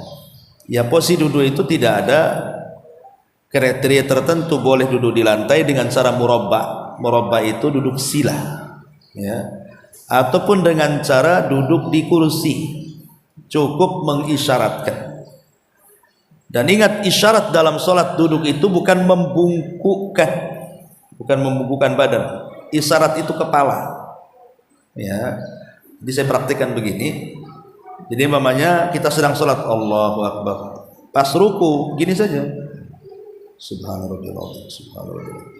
Ya posisi duduk itu tidak ada kriteria tertentu, boleh duduk di lantai dengan cara murabba. Murabba itu duduk sila, ya. Ataupun dengan cara duduk di kursi, cukup mengisyaratkan. Dan ingat, isyarat dalam sholat duduk itu bukan membungkukkan badan. Isyarat itu kepala, ya. Jadi saya praktikkan begini. Jadi mamanya kita sedang sholat, Allahu Akbar, pas ruku gini saja, Subhanallah, Subhanallah.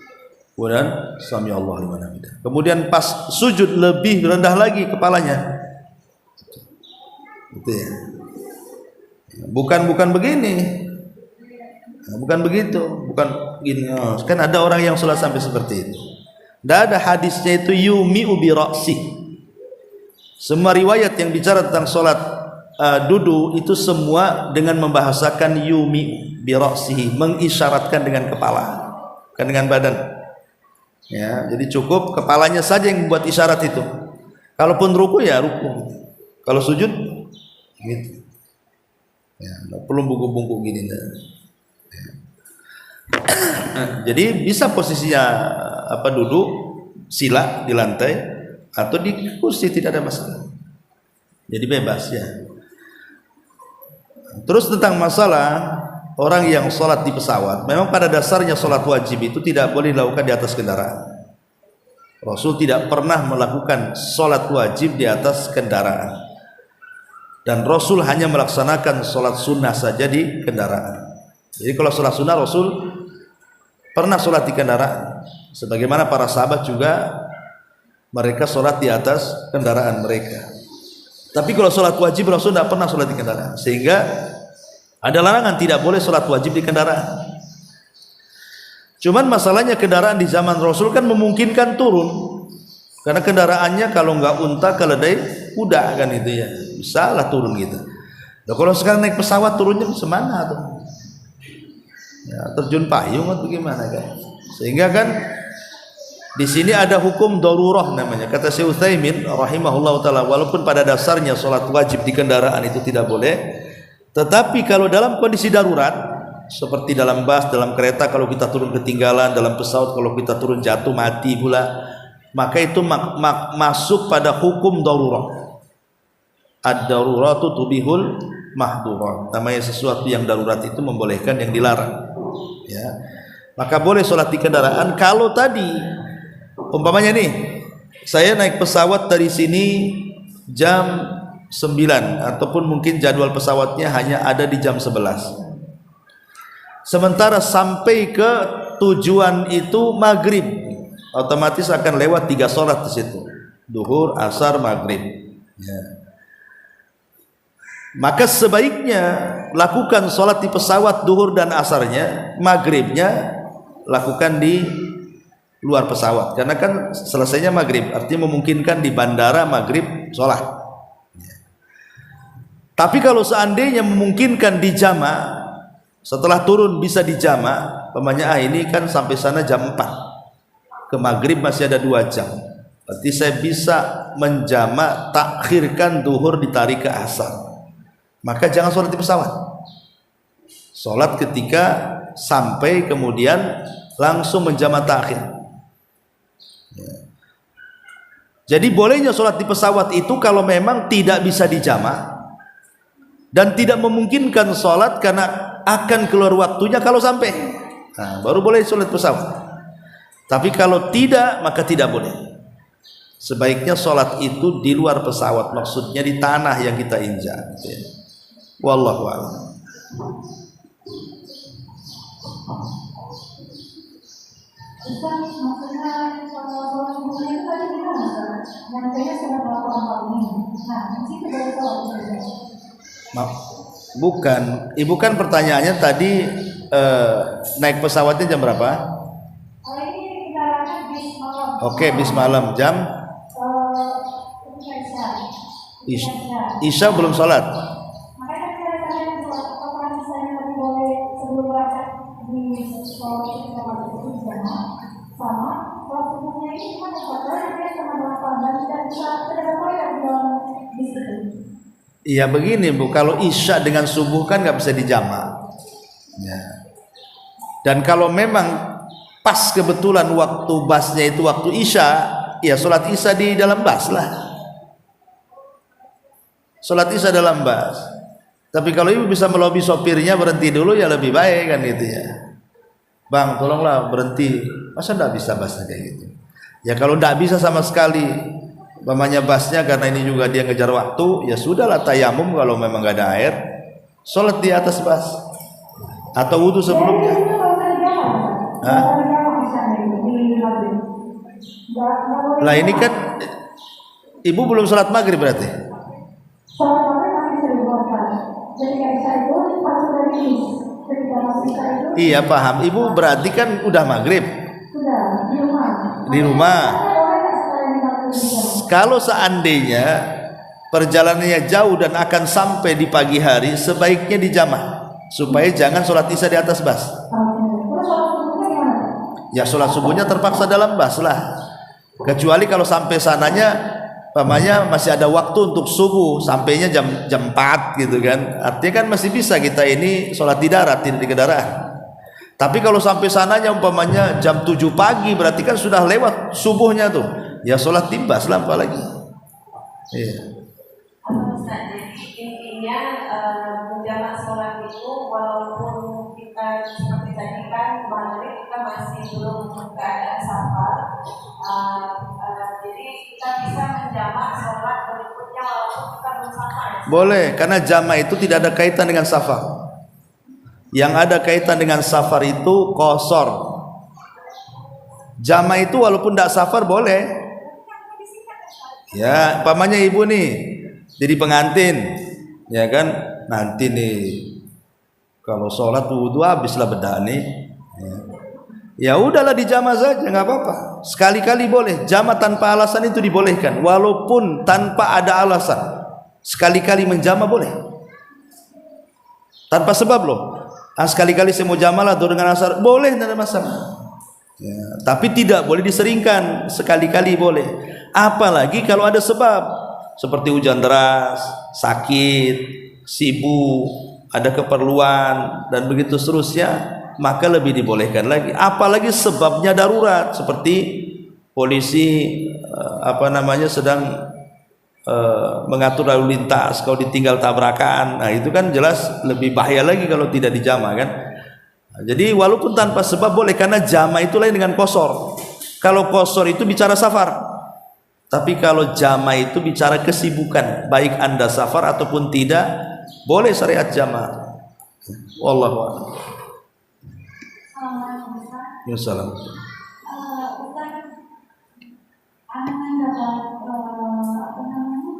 Kemudian sami Allah liman hamidah. Kemudian pas sujud lebih rendah lagi kepalanya. Gitu ya. Bukan begini. Bukan begitu, bukan gini. Oh, kan ada orang yang sholat sampai seperti itu. Tidak ada hadisnya itu yumi'u bi ra'si. Semua riwayat yang bicara tentang sholat duduk itu semua dengan membahasakan yumi'u bi ra'sihi, mengisyaratkan dengan kepala, bukan dengan badan. Ya, jadi cukup kepalanya saja yang membuat isyarat itu. Kalaupun ruku ya ruku. Kalau sujud gitu. Ya, enggak perlu bungkuk-bungkuk gini. Ya. Jadi bisa posisinya duduk sila di lantai atau di kursi, tidak ada masalah. Jadi bebas ya. Terus tentang masalah orang yang sholat di pesawat, memang pada dasarnya sholat wajib itu tidak boleh dilakukan di atas kendaraan. Rasul tidak pernah melakukan sholat wajib di atas kendaraan, dan Rasul hanya melaksanakan sholat sunnah saja di kendaraan. Jadi kalau sholat sunnah Rasul pernah sholat di kendaraan, sebagaimana para sahabat juga mereka sholat di atas kendaraan mereka. Tapi kalau sholat wajib Rasul tidak pernah sholat di kendaraan, sehingga ada larangan tidak boleh sholat wajib di kendaraan. Cuman masalahnya kendaraan di zaman Rasul kan memungkinkan turun, karena kendaraannya kalau nggak unta keledai kuda kan itu ya, bisa lah turun gitu. Nah, kalau sekarang naik pesawat turunnya semana tuh? Ya, terjun payung atau gimana kan? Sehingga kan di sini ada hukum darurah namanya. Kata Syekh Utsaimin rahimahullah taala, walaupun pada dasarnya sholat wajib di kendaraan itu tidak boleh, tetapi kalau dalam kondisi darurat seperti dalam bus, dalam kereta, kalau kita turun ketinggalan, dalam pesawat kalau kita turun jatuh mati pula, maka itu masuk pada hukum darurah. Ad-daruratu tubihul mahdurat. Namanya sesuatu yang darurat itu membolehkan yang dilarang. Ya. Maka boleh sholat di kendaraan kalau tadi umpamanya nih, saya naik pesawat dari sini jam 9 ataupun mungkin jadwal pesawatnya hanya ada di jam 11. Sementara sampai ke tujuan itu maghrib, otomatis akan lewat 3 sholat di situ. duhur, asar, maghrib. Ya. Maka sebaiknya lakukan sholat di pesawat duhur dan asarnya, maghribnya lakukan di luar pesawat, karena kan selesainya maghrib, artinya memungkinkan di bandara maghrib sholat. Tapi kalau seandainya memungkinkan di jama, setelah turun bisa di jama, pemanya ini kan sampai sana jam 4, ke maghrib masih ada 2 jam, berarti saya bisa menjama takhirkan duhur ditarik ke asar. Maka jangan sholat di pesawat, sholat ketika sampai kemudian langsung menjama takhir. Ya. Jadi bolehnya sholat di pesawat itu kalau memang tidak bisa dijama dan tidak memungkinkan sholat karena akan keluar waktunya kalau sampai, nah, baru boleh sholat pesawat. Tapi kalau tidak, maka tidak boleh. Sebaiknya sholat itu di luar pesawat, maksudnya di tanah yang kita injak. Wallahu a'lam. Ustaz, maksudnya sholat subuhnya itu tadi gimana, Ustaz? Yang kayaknya sudah berapa ini. Nah, di situ boleh sholat juga. Bukan, ibu kan pertanyaannya tadi naik pesawatnya jam berapa? Oh, ini kita bis malam. Oke, bis malam jam Isya belum sholat. Makanya kita tanya apa misalnya tadi boleh sebelum berangkat di sholat kita itu sama sholat subuhnya ini kan sholatnya dia sama berapa dan tidak bisa tidak boleh di dalam bis itu. Iya begini Bu, kalau isya dengan subuh kan nggak bisa dijamak. Ya. Dan kalau memang pas kebetulan waktu basnya itu waktu isya, ya sholat isya di dalam bas lah. Sholat isya dalam bas. Tapi kalau ibu bisa melobi sopirnya berhenti dulu ya lebih baik kan gitu ya. Bang tolonglah berhenti. Masa nggak bisa basnya kayak gitu? Ya kalau nggak bisa sama sekali, umpamanya basnya karena ini juga dia ngejar waktu, ya sudahlah tayamum kalau memang nggak ada air, sholat di atas bas atau wudhu sebelumnya. Hah? Lah ini kan ibu belum sholat maghrib berarti? Sholat maghrib masih bisa dibuatkan. Ketika isya itu masuk dari bis. Ketika masuk isya itu. Iya paham. Ibu berarti kan udah maghrib. Sudah di rumah. Di rumah. Kalau seandainya perjalanannya jauh dan akan sampai di pagi hari, sebaiknya dijamah supaya jangan sholat isya di atas bas. Ya sholat subuhnya terpaksa dalam bas lah. Kecuali kalau sampai sananya, pamannya masih ada waktu untuk subuh, sampainya jam 4 gitu kan. Artinya kan masih bisa kita ini sholat di darat, tidak di kendaraan. Tapi kalau sampai sananya umpamanya jam 7 pagi, berarti kan sudah lewat subuhnya tuh. Ya sholat di bas lah apalagi. Iya. Jadi intinya menjamak sholat itu walaupun kita seperti tadi kan maghrib kita masih belum keadaan safar, jadi kita bisa menjamak sholat berikutnya walaupun kita belum safar. Boleh, karena jamak itu tidak ada kaitan dengan safar. Yang ada kaitan dengan safar itu qasar. Jamak itu walaupun tidak safar boleh. Ya, pamannya ibu nih jadi pengantin, ya kan? Nanti nih kalau sholat wudhu habislah bedah nih. Ya udahlah dijama saja, nggak apa-apa. Sekali-kali boleh. Jama tanpa alasan itu dibolehkan, walaupun tanpa ada alasan. Sekali-kali menjama boleh, tanpa sebab loh. Sekali-kali saya mau jama lah tuh dengan asar, boleh, tidak ada masalah. Ya, tapi tidak boleh diseringkan. Sekali-kali boleh. Apalagi kalau ada sebab seperti hujan deras, sakit, sibuk, ada keperluan dan begitu seterusnya, maka lebih dibolehkan lagi. Apalagi sebabnya darurat seperti polisi sedang mengatur lalu lintas, kalau ditinggal tabrakan, nah itu kan jelas lebih bahaya lagi kalau tidak dijama kan. Jadi walaupun tanpa sebab boleh, karena jama itu lain dengan qasar. Kalau qasar itu bicara safar, tapi kalau jama itu bicara kesibukan, baik anda safar ataupun tidak, boleh syariat jama. Wallahu a'lam. Assalamualaikum Ustaz. Wassalam. Ustaz, anak dapat apa namanya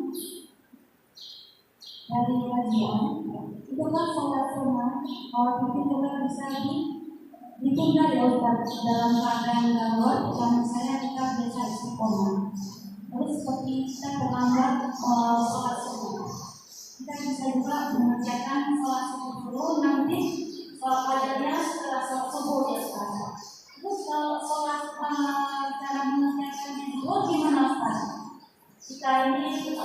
dari kajian itu kan sholat sunnah kalau itu juga bisa ditunda ya Ustaz dalam keadaan darurat kalau misalnya kita biasa istiqomah. Terus seperti kita terlambat sholat subuh, kita bisa juga mengerjakan sholat subuh dulu, nanti sholat fajarnya setelah sholat subuh ya Ustaz. Terus kalau sholat cara mengerjakannya dulu gimana Ustaz? Kita ini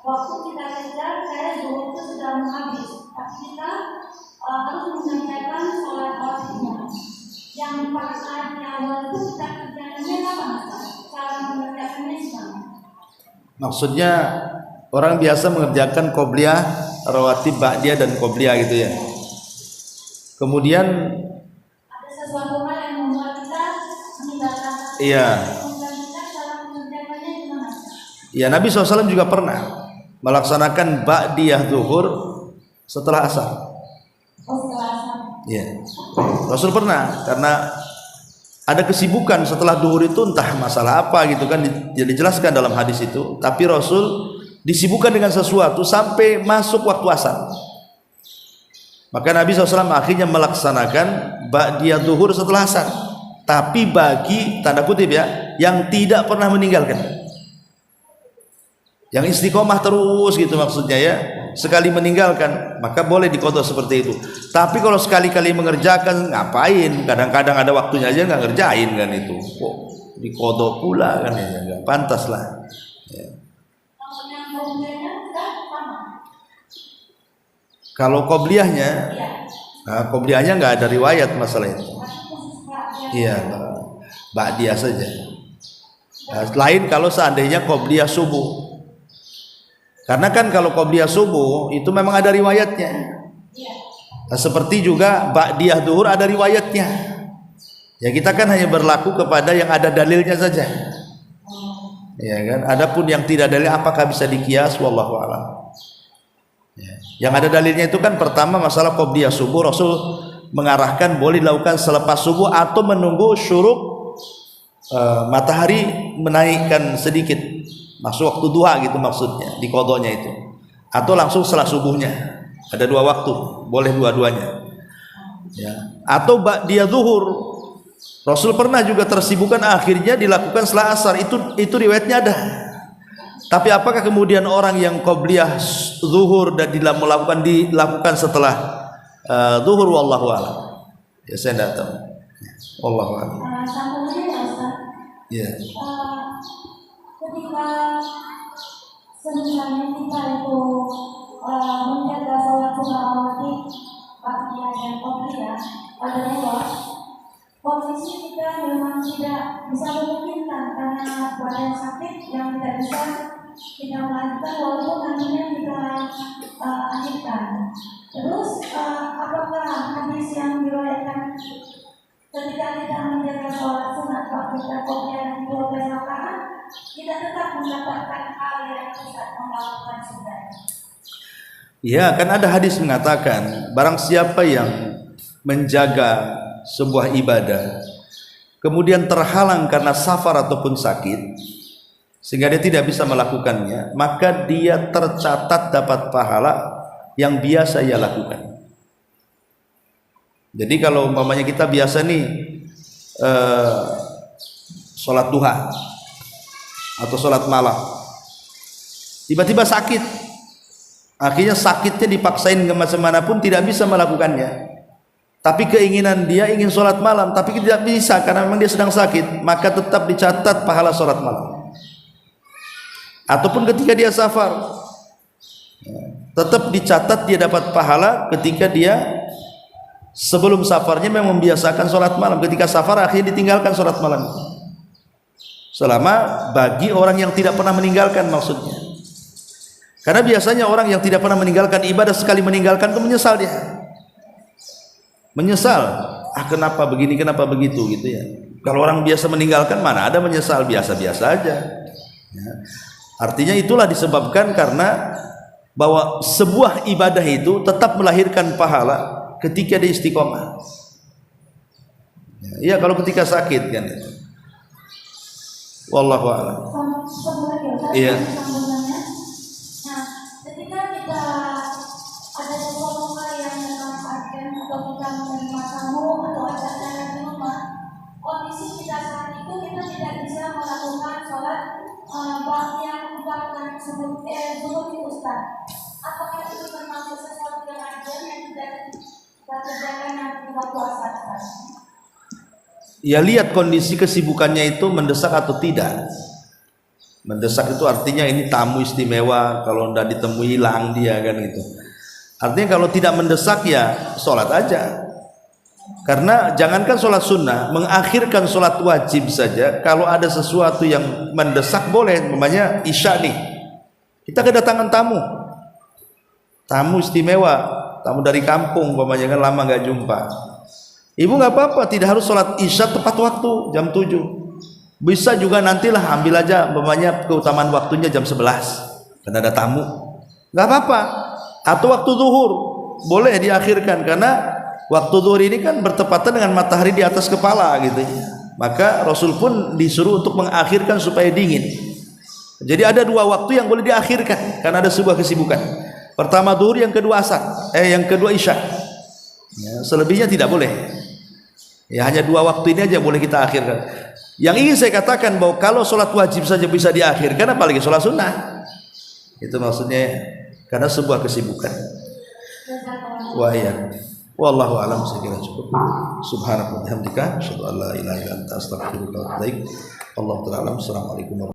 waktu kita kejar saya dulu itu sudah habis, tapi kita harus mengerjakan sholat wajibnya. Yang pada saat di awal itu kita kerjakannya apa Ustaz? Cara mengerjakannya gimana? Maksudnya orang biasa mengerjakan qobliyah, rawatib, ba'diyah dan qobliyah gitu ya. Kemudian ada sesuatu hal yang membuat kita meninggalkan. iya. Cara mengerjakannya gimana? Ya Nabi SAW juga pernah melaksanakan ba'diyah zuhur setelah asar. Oh, setelah asar. Ya. Rasul pernah, karena ada kesibukan setelah duhur itu entah masalah apa gitu kan dijelaskan dalam hadis itu, tapi Rasul disibukkan dengan sesuatu sampai masuk waktu asar. Maka Nabi SAW akhirnya melaksanakan ba'diyah zuhur setelah asar, tapi bagi tanda kutip ya yang tidak pernah meninggalkan, yang istiqomah terus gitu maksudnya ya, sekali meninggalkan maka boleh diqadha seperti itu. Tapi kalau sekali-kali mengerjakan ngapain, kadang-kadang ada waktunya aja nggak ngerjain kan, itu kok diqadha pula kan, ya nggak pantas lah ya. Kalau qobliyahnya, nah, qobliyahnya nggak ada riwayat masalah itu. Iya, ba'diyah saja. Nah, lain kalau seandainya qobliyah subuh. Karena kan kalau qobliyah subuh itu memang ada riwayatnya. Nah, seperti juga ba'diyah zuhur ada riwayatnya. Ya kita kan hanya berlaku kepada yang ada dalilnya saja. Ya kan? Adapun yang tidak dalil apakah bisa dikias, wallahu a'lam. Ya. Yang ada dalilnya itu kan pertama masalah qobliyah subuh, Rasul mengarahkan boleh dilakukan selepas subuh atau menunggu syuruk matahari menaikkan sedikit, masuk waktu duha gitu maksudnya di qadanya itu, atau langsung setelah subuhnya. Ada dua waktu, boleh dua-duanya ya. Atau ba'diyah zuhur, Rasul pernah juga tersibukkan akhirnya dilakukan setelah asar, itu riwayatnya ada. Tapi apakah kemudian orang yang qobliyah zuhur dan dilakukan setelah zuhur, wallahu a'lam. Ya saya tidak tahu. Wallahu a'lam. Sambungannya ya Ustaz. Iya. Ketika sebenarnya kita itu menjaga sholat sunnah rawatib, ba'diyah dan qobliyah pada lewat, posisi kita memang tidak bisa memungkinkan karena badan sakit yang tidak bisa kita melanjutkan walaupun nantinya kita akhirkan. Terus apakah hadis yang diriwayatkan ketika kita menjaga sholat sunat kita qobliyah 12 rakaat, kita tetap mendapatkan hal yang bisa melakukan sunat? Ya, kan ada hadis mengatakan barang siapa yang menjaga sebuah ibadah kemudian terhalang karena safar ataupun sakit sehingga dia tidak bisa melakukannya, maka dia tercatat dapat pahala yang biasa ia lakukan. Jadi kalau umpamanya kita biasa nih sholat duha atau sholat malam, tiba-tiba sakit, akhirnya sakitnya dipaksain kemana pun tidak bisa melakukannya, tapi keinginan dia ingin sholat malam tapi tidak bisa karena memang dia sedang sakit, maka tetap dicatat pahala sholat malam. Ataupun ketika dia safar, tetap dicatat dia dapat pahala ketika dia sebelum safarnya memang membiasakan sholat malam, ketika safar akhirnya ditinggalkan sholat malam. Selama bagi orang yang tidak pernah meninggalkan maksudnya. Karena biasanya orang yang tidak pernah meninggalkan ibadah sekali meninggalkan itu menyesal dia. Menyesal, kenapa begini, kenapa begitu gitu ya. Kalau orang biasa meninggalkan mana ada menyesal, biasa-biasa aja ya. Artinya itulah disebabkan karena bahwa sebuah ibadah itu tetap melahirkan pahala ketika dia istiqomah. Ya kalau ketika sakit kan itu. Wallahu a'lam. Sambung lagi ya, Ustaz. Iya. Sambungannya. Nah, ketika kita ada sesuatu hal yang memang urgent atau kita menerima tamu atau ada acara di rumah, kondisi kita saat itu kita tidak bisa melakukan sholat yang merupakan zuhur itu, Ustaz. Apakah itu termasuk sesuatu yang urgent yang tidak kita kerjakan nanti waktu asar, Ustaz? Ya lihat kondisi kesibukannya itu mendesak atau tidak. Mendesak itu artinya ini tamu istimewa, kalau tidak ditemui hilang dia kan gitu. Artinya kalau tidak mendesak ya sholat aja. Karena jangankan sholat sunnah, mengakhirkan sholat wajib saja. Kalau ada sesuatu yang mendesak boleh, namanya isya nih. Kita kedatangan tamu istimewa, tamu dari kampung, umpamanya kan lama nggak jumpa. Ibu nggak apa-apa, tidak harus sholat isya tepat waktu jam 7. Bisa juga nantilah ambil aja, umpamanya keutamaan waktunya jam 11 karena ada tamu, nggak apa-apa. Atau waktu zuhur boleh diakhirkan karena waktu zuhur ini kan bertepatan dengan matahari di atas kepala gitu. Maka Rasul pun disuruh untuk mengakhirkan supaya dingin. Jadi ada dua waktu yang boleh diakhirkan karena ada sebuah kesibukan. Pertama zuhur, yang kedua asar, yang kedua isya. Ya, selebihnya tidak boleh. Ya hanya dua waktu ini aja boleh kita akhirkan. Yang ingin saya katakan bahwa kalau sholat wajib saja bisa diakhirkan, apalagi sholat sunnah. Itu maksudnya karena sebuah kesibukan. Wa iya. Wallahu a'lam, saya kira cukup. Subhanallah wa bihamdika, asyhadu an la ilaha illa anta, astaghfiruka wa atubu ilaik. Allahu ta'ala. Assalamualaikum warahmatullahi wabarakatuh.